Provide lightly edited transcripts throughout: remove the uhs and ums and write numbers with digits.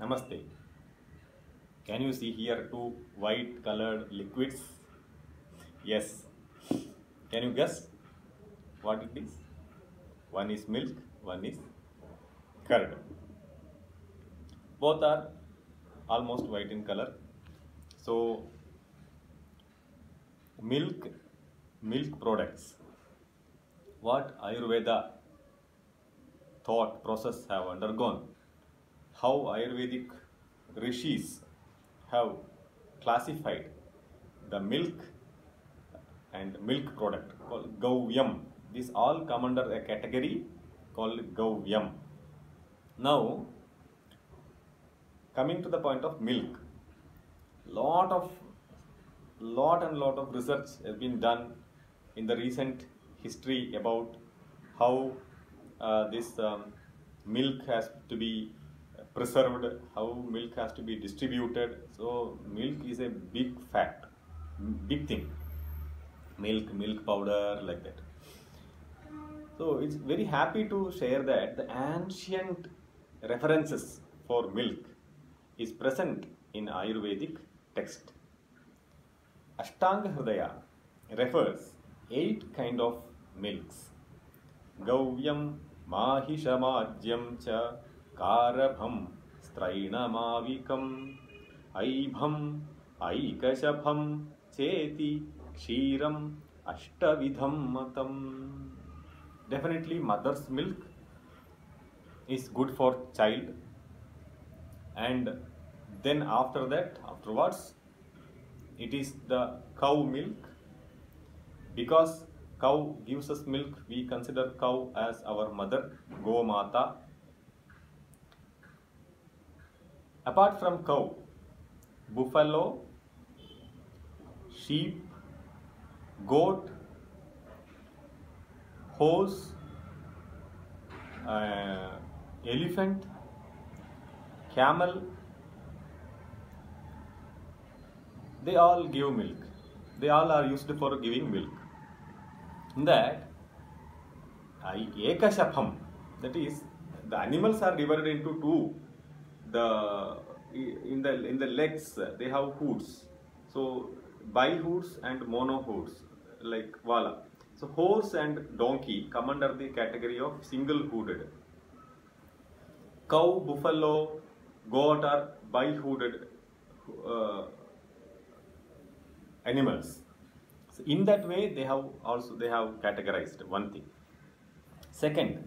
Namaste. Can you see here two white colored liquids? Yes. Can you guess what it is? One is milk, one is curd. Both are almost white in color. So, milk products. What Ayurveda thought process have undergone, how Ayurvedic rishis have classified the milk and milk product called Gavyam. These all come under a category called Gavyam. Now, coming to the point of milk, lot of research has been done in the recent history about how this milk has to be preserved, how milk has to be distributed. So milk is a big fact, big thing. Milk powder, like that. So it's very happy to share that the ancient references for milk is present in Ayurvedic text. Ashtanga Hridaya refers 8 kind of milks. Gavyam, Mahishamajyam cha, Karabham, Strainamavikam, Aibham, Aikashapam, Cheti, Kshiram, Ashtavidham Matam. Definitely mother's milk is good for child, and then afterwards it is the cow milk. Because cow gives us milk, we consider cow as our mother, Gomata. Apart from cow, buffalo, sheep, goat, horse, elephant, camel, they all give milk. They all are used for giving milk. In that, Ekashapam, that is, the animals are divided into two. In the legs they have hoods. So bihoods and monohoods, like Vala. So horse and donkey come under the category of single-hooded. Cow, buffalo, goat are bihooded animals. So in that way they have categorized one thing. Second,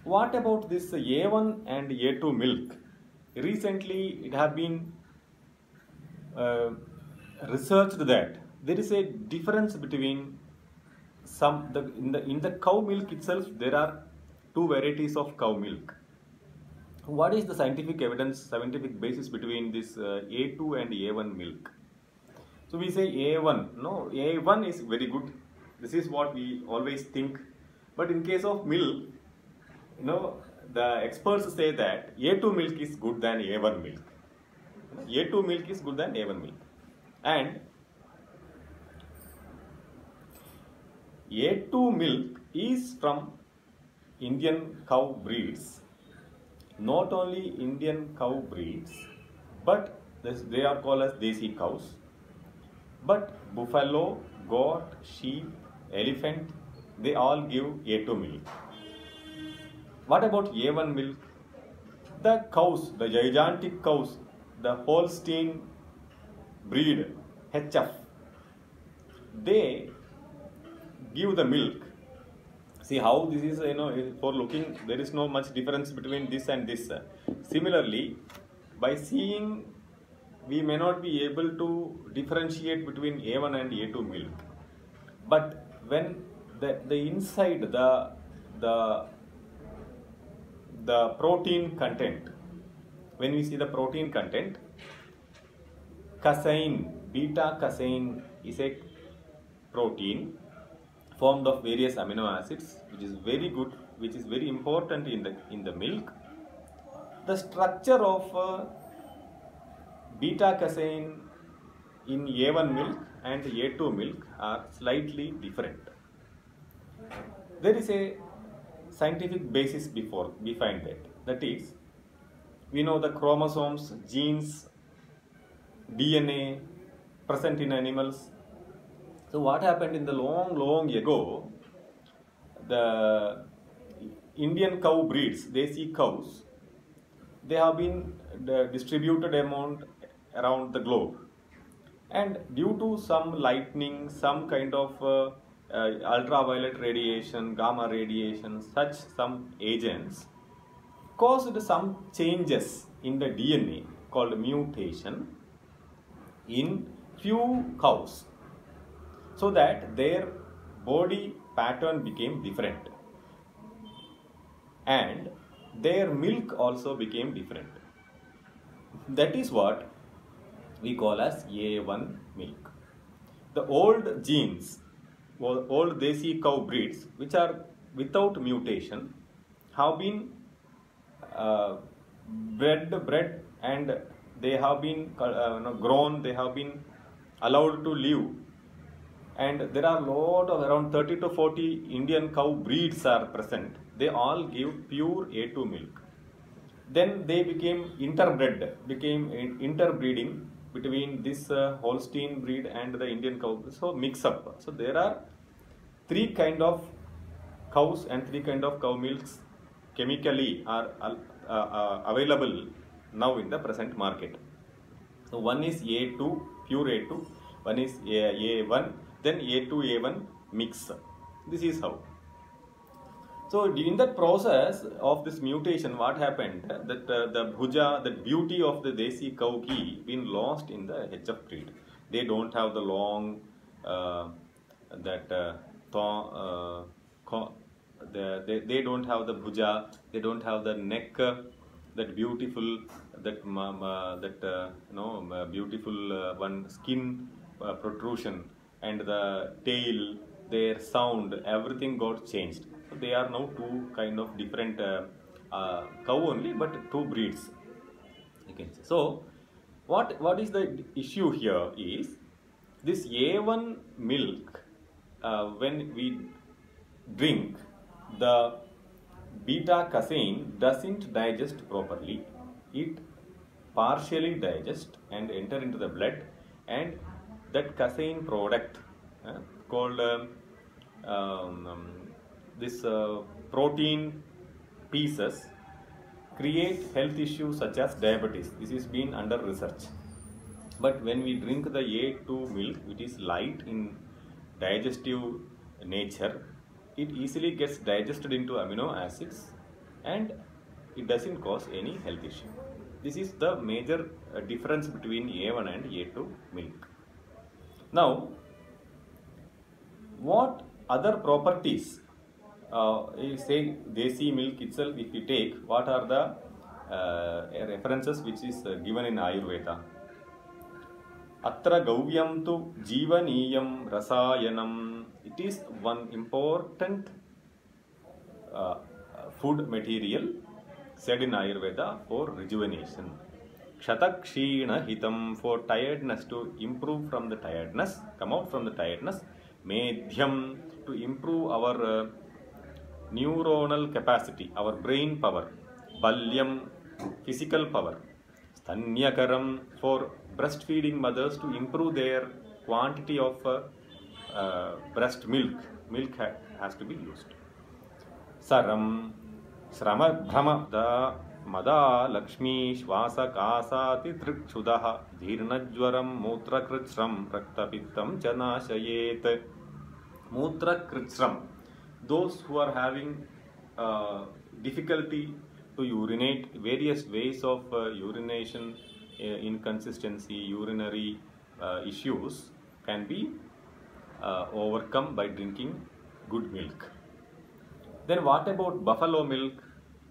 what about this A1 and A2 milk? Recently it have been researched that there is a difference between in the cow milk itself. There are 2 varieties of cow milk. What is the scientific basis between this A2 and A1 milk? So we say A1, no, A1 is very good. This is what we always think. But in case of milk, the experts say that A2 milk is good than A1 milk. A2 milk is good than A1 milk. And A2 milk is from Indian cow breeds. Not only Indian cow breeds, but they are called as Desi cows. But buffalo, goat, sheep, elephant, they all give A2 milk. What about A1 milk? The cows, the gigantic cows, the Holstein breed, HF, they give the milk. See how this is, for looking, there is no much difference between this and this. Similarly, by seeing, we may not be able to differentiate between A1 and A2 milk. But when the inside, the protein content, when we see the protein content, casein, beta casein is a protein formed of various amino acids, which is very good, which is very important in the milk. The structure of beta casein in A1 milk and A2 milk are slightly different. There is a scientific basis behind that. That is, We know the chromosomes, genes, DNA present in animals. So what happened in the long ago, the Indian cow breeds, Desi cows, they have been distributed around the globe. And due to some lightning, some kind of ultraviolet radiation, gamma radiation, such some agents caused some changes in the DNA called mutation in few cows, so that their body pattern became different and their milk also became different. That is what we call as A1 milk. The old genes, old Desi cow breeds which are without mutation have been bred and they have been grown, they have been allowed to live, and there are lot of around 30 to 40 Indian cow breeds are present. They all give pure A2 milk. Then they became interbreeding between this Holstein breed and the Indian cow, so mix up. So there are three kind of cows and three kind of cow milks chemically are available now in the present market. So one is A2, pure A2, one is A1, then A2, A1 mix. This is how. So in that process of this mutation, what happened that the bhuja, the beauty of the Desi cow ghee been lost in the HF breed. They don't have the long they don't have the bhuja, they don't have the neck, that beautiful, beautiful one skin protrusion, and the tail, their sound, everything got changed. So they are now two kind of different cow only, but two breeds. Okay. So what is the issue here is this A1 milk, when we drink, the beta casein doesn't digest properly. It partially digests and enter into the blood, and that casein product called this protein pieces create health issues such as diabetes. This is been under research. But when we drink the A2 milk, which is light in digestive nature, it easily gets digested into amino acids and it doesn't cause any health issue. This is the major difference between A1 and A2 milk. Now, what other properties, say Desi milk itself, if you take, what are the references which is given in Ayurveda? Atra gavyam tu jivaniyam rasayanam. It is one important food material said in Ayurveda for rejuvenation. Kshatakshina hitam, for tiredness, to improve from the tiredness, come out from the tiredness. Medhyam, to improve our neuronal capacity, our brain power. Balyam, physical power. Stanyakaram, for breastfeeding mothers to improve their quantity of breast milk. Milk has to be used. Saram, Srama Bhrama, the Mada Lakshmi Shvasa Kasati Trikchudaha Dhirnajwaram Mutra Kritsram Raktapittam Chanashayet. Mutra Kritsram, those who are having difficulty to urinate, various ways of urination, inconsistency, urinary issues can be overcome by drinking good milk. Then what about buffalo milk?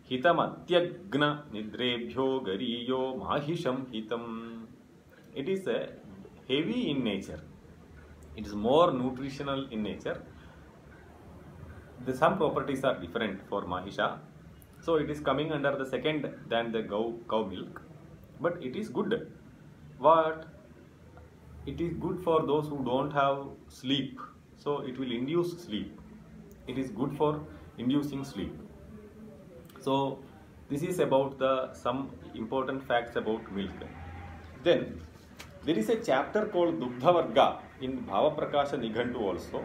Hitam atyagna nidrebhyo gariyo mahisham hitam. It is heavy in nature. It is more nutritional in nature. Some properties are different for mahisha. So it is coming under the second than the cow milk. But it is good. What? It is good for those who don't have sleep. So it will induce sleep. It is good for inducing sleep. So This is about some important facts about milk. Then there is a chapter called Dugdhavarga in Bhavaprakasha Nighantu also.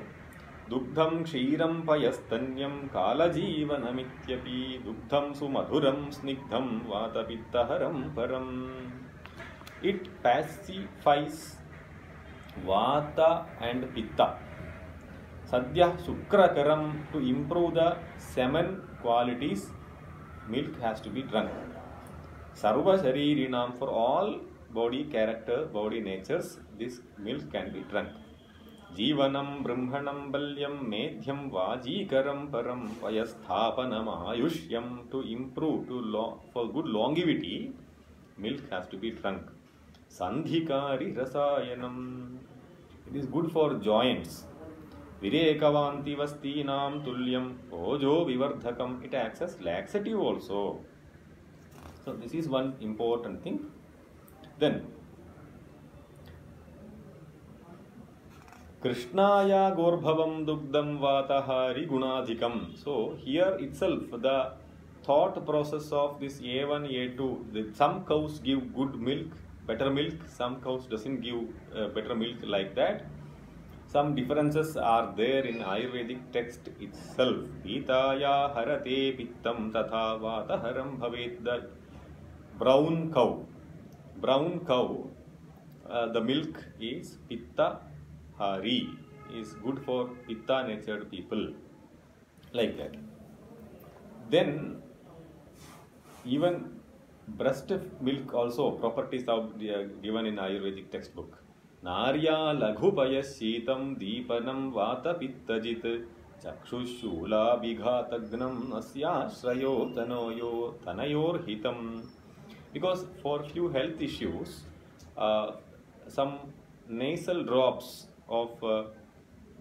Dugdham kshiram payastanyam kalajeevanamittyapi dugdham sumadhuram snigdham vatapittaharam param. It pacifies vata and pitta. Sadhya sukrakaram, to improve the semen qualities, milk has to be drunk. Sarva sharirinam, for all body character, body natures, this milk can be drunk. Jivanam brahmanam balyam medhyam vajikaram param vayasthapanam ayushyam, to improve, for good longevity, milk has to be drunk. Sandhikari rasayanam, it is good for joints. Virekavanti vastinam tulyam ojo vivardhakam, it acts as laxative also. So this is one important thing. Then Krishnaya gorbhavam dugdam vatahari gunadhikam. So here itself the thought process of this A1, A2, some cows give good milk, better milk, some cows doesn't give better milk, like that. Some differences are there in Ayurvedic text itself. Pitaya harate pittam tatha vataharam bhavet. The brown cow, the milk is pitta hari, is good for pitta natured people, like that. Then even breast milk also, properties are given in Ayurvedic textbook. Narya laghupaya sheetam deepanam vata pittajit chakshushula bigatagnam asya shrayo tanayor hitam. Because for few health issues, some nasal drops of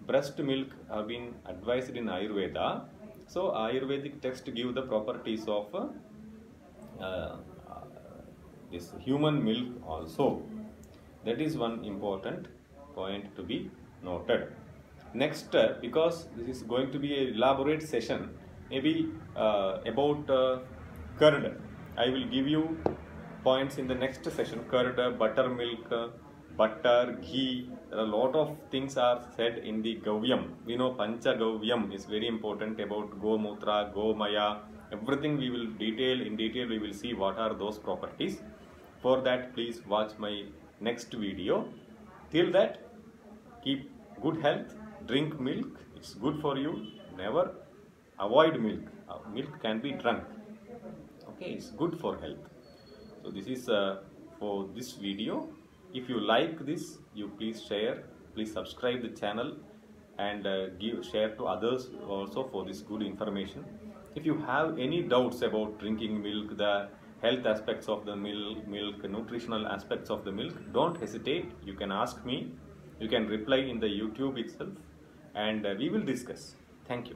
breast milk have been advised in Ayurveda. So Ayurvedic text give the properties of this human milk also. That is one important point to be noted. Next, because this is going to be an elaborate session, maybe about curd, I will give you points in the next session. Curd, buttermilk, butter, ghee. There are a lot of things are said in the Gavyam. We know Pancha Gavyam is very important about Gomutra, Gomaya. Everything we will in detail we will see what are those properties. For that, please watch my next video. Till that, keep good health, drink milk, it's good for you. Never avoid milk. Milk can be drunk. Okay, it's good for health. So this is for this video. If you like this, you please share, please subscribe the channel, and share to others also for this good information. If you have any doubts about drinking milk, the health aspects of the milk, nutritional aspects of the milk, don't hesitate. You can ask me, you can reply in the YouTube itself, and we will discuss. Thank you.